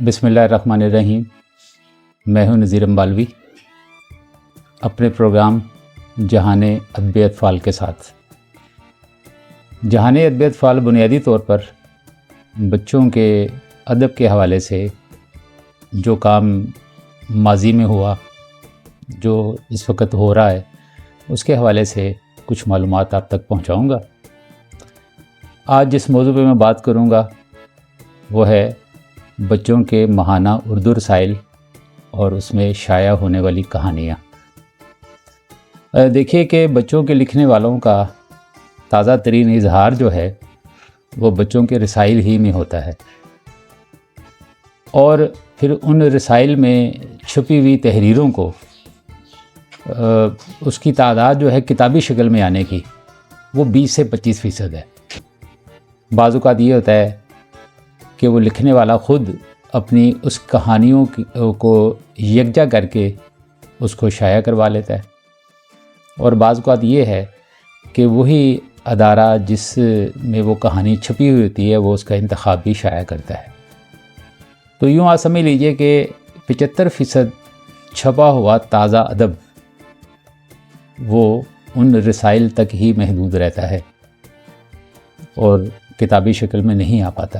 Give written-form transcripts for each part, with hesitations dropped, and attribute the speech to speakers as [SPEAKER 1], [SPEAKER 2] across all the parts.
[SPEAKER 1] بسم اللہ الرحمن الرحیم۔ میں ہوں نذیر امبالوی اپنے پروگرام جہان ادب اطفال کے ساتھ۔ جہان ادب اطفال بنیادی طور پر بچوں کے ادب کے حوالے سے جو کام ماضی میں ہوا، جو اس وقت ہو رہا ہے، اس کے حوالے سے کچھ معلومات آپ تک پہنچاؤں گا۔ آج جس موضوع پہ میں بات کروں گا وہ ہے بچوں کے ماہانہ اردو رسائل اور اس میں شائع ہونے والی کہانیاں۔ دیکھیے کہ بچوں کے لکھنے والوں کا تازہ ترین اظہار جو ہے وہ بچوں کے رسائل ہی میں ہوتا ہے، اور پھر ان رسائل میں چھپی ہوئی تحریروں کو اس کی تعداد جو ہے کتابی شکل میں آنے کی وہ 20 سے 25% ہے۔ بعض اوقات یہ ہوتا ہے کہ وہ لکھنے والا خود اپنی اس کہانیوں کو یکجا کر کے اس کو شائع کروا لیتا ہے، اور بعض اوقات یہ ہے کہ وہی ادارہ جس میں وہ کہانی چھپی ہوئی ہوتی ہے وہ اس کا انتخاب بھی شائع کرتا ہے۔ تو یوں آپ سمجھ لیجئے کہ 75% چھپا ہوا تازہ ادب وہ ان رسائل تک ہی محدود رہتا ہے اور کتابی شکل میں نہیں آ پاتا۔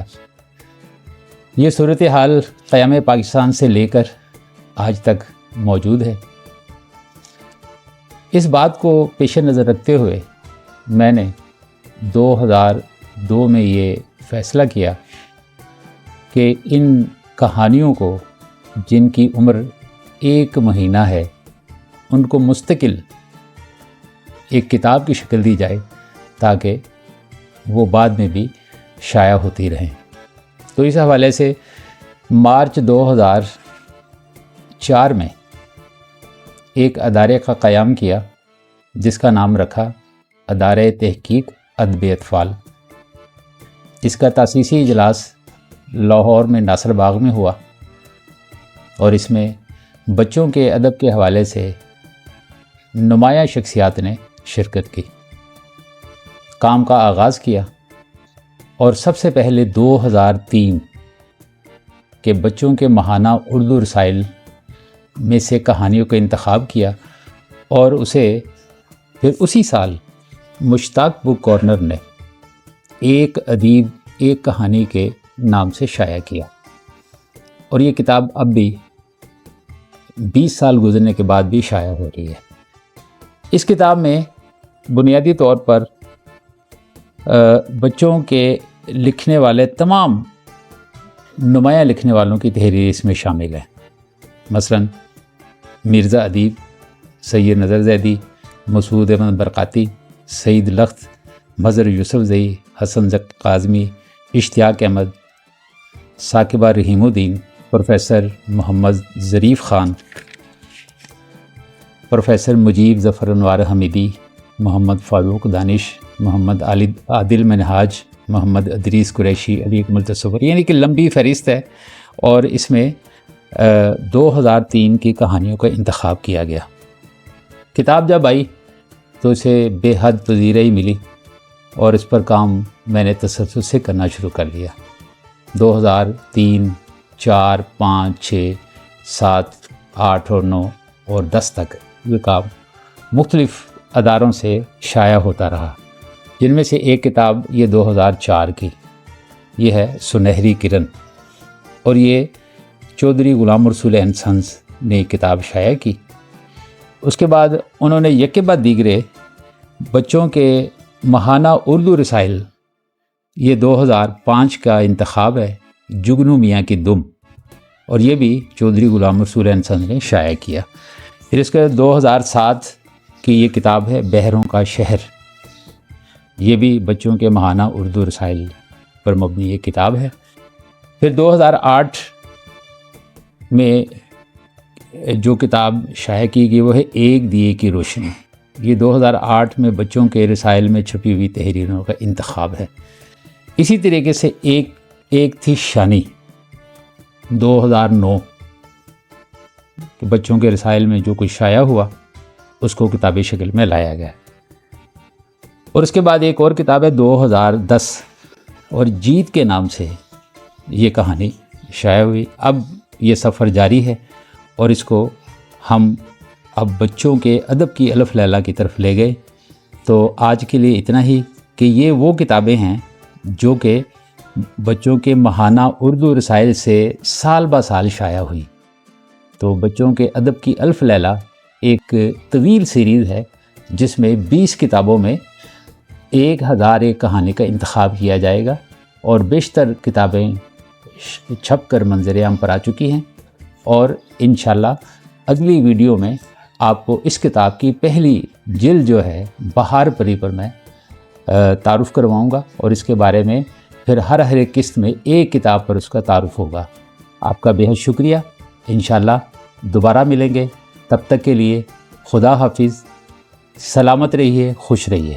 [SPEAKER 1] یہ صورتحال قیام پاکستان سے لے کر آج تک موجود ہے۔ اس بات کو پیش نظر رکھتے ہوئے میں نے 2002 میں یہ فیصلہ کیا کہ ان کہانیوں کو جن کی عمر 1 مہینہ ہے ان کو مستقل ایک کتاب کی شکل دی جائے تاکہ وہ بعد میں بھی شائع ہوتی رہیں۔ تو اس حوالے سے مارچ 2004 میں ایک ادارے کا قیام کیا جس کا نام رکھا ادارہ تحقیق ادب اطفال۔ اس کا تاسیسی اجلاس لاہور میں ناصر باغ میں ہوا، اور اس میں بچوں کے ادب کے حوالے سے نمایاں شخصیات نے شرکت کی، کام کا آغاز کیا، اور سب سے پہلے 2003 کے بچوں کے ماہانہ اردو رسائل میں سے کہانیوں کا انتخاب کیا، اور اسے پھر اسی سال مشتاق بک کارنر نے ایک ادیب ایک کہانی کے نام سے شائع کیا، اور یہ کتاب اب بھی 20 سال گزرنے کے بعد بھی شائع ہو رہی ہے۔ اس کتاب میں بنیادی طور پر بچوں کے لکھنے والے تمام نمایاں لکھنے والوں کی تحریر اس میں شامل ہے۔ مثلا مرزا ادیب، سید نظر زیدی، مسعود احمد برقاتی، سعید لخت، مظہر یوسف زئی، حسن زک کاظمی، اشتیاق احمد، ثاقبہ رحیم الدین، پروفیسر محمد ظریف خان، پروفیسر مجیب ظفر انوار حمیدی، محمد فاروق دانش، محمد عادل منہاج، محمد ادریس قریشی، علی اکمل تصور، یعنی کہ لمبی فہرست ہے، اور اس میں 2003 کی کہانیوں کا انتخاب کیا گیا۔ کتاب جب آئی تو اسے بے حد پذیرائی ملی، اور اس پر کام میں نے تسلسل سے کرنا شروع کر دیا۔ 2003، 4، 5، 6، 7، 8 اور 9 اور 10 تک یہ کام مختلف اداروں سے شائع ہوتا رہا، جن میں سے ایک کتاب یہ 2004 کی، یہ ہے سنہری کرن، اور یہ چودھری غلام رسول اینڈ سنز نے کتاب شائع کی۔ اس کے بعد انہوں نے یک بعد دیگرے بچوں کے ماہانہ اردو رسائل، یہ 2005 کا انتخاب ہے، جگنو میاں کی دم، اور یہ بھی چودھری غلام رسول اینڈ سنز نے شائع کیا۔ پھر اس کے 2007 کی یہ کتاب ہے بحروں کا شہر، یہ بھی بچوں کے ماہانہ اردو رسائل پر مبنی یہ کتاب ہے۔ پھر 2008 میں جو کتاب شائع کی گئی وہ ہے ایک دیے کی روشنی، یہ 2008 میں بچوں کے رسائل میں چھپی ہوئی تحریروں کا انتخاب ہے۔ اسی طریقے سے ایک تھی شانی، 2009 کہ بچوں کے رسائل میں جو کچھ شائع ہوا اس کو کتابی شکل میں لایا گیا۔ اور اس کے بعد ایک اور کتاب ہے 2010، اور جیت کے نام سے یہ کہانی شائع ہوئی۔ اب یہ سفر جاری ہے اور اس کو ہم اب بچوں کے ادب کی الف لیلا کی طرف لے گئے۔ تو آج کے لیے اتنا ہی کہ یہ وہ کتابیں ہیں جو کہ بچوں کے ماہانہ اردو رسائل سے سال بہ سال شائع ہوئی۔ تو بچوں کے ادب کی الف لیلا ایک طویل سیریز ہے جس میں 20 کتابوں میں 1000 ایک کہانی کا انتخاب کیا جائے گا، اور بیشتر کتابیں چھپ کر منظر عام پر آ چکی ہیں، اور انشاءاللہ اگلی ویڈیو میں آپ کو اس کتاب کی پہلی جلد جو ہے بہار پری پر میں تعارف کرواؤں گا، اور اس کے بارے میں پھر ہر ایک قسط میں ایک کتاب پر اس کا تعارف ہوگا۔ آپ کا بے حد شکریہ۔ انشاءاللہ دوبارہ ملیں گے، تب تک کے لیے خدا حافظ، سلامت رہیے، خوش رہیے۔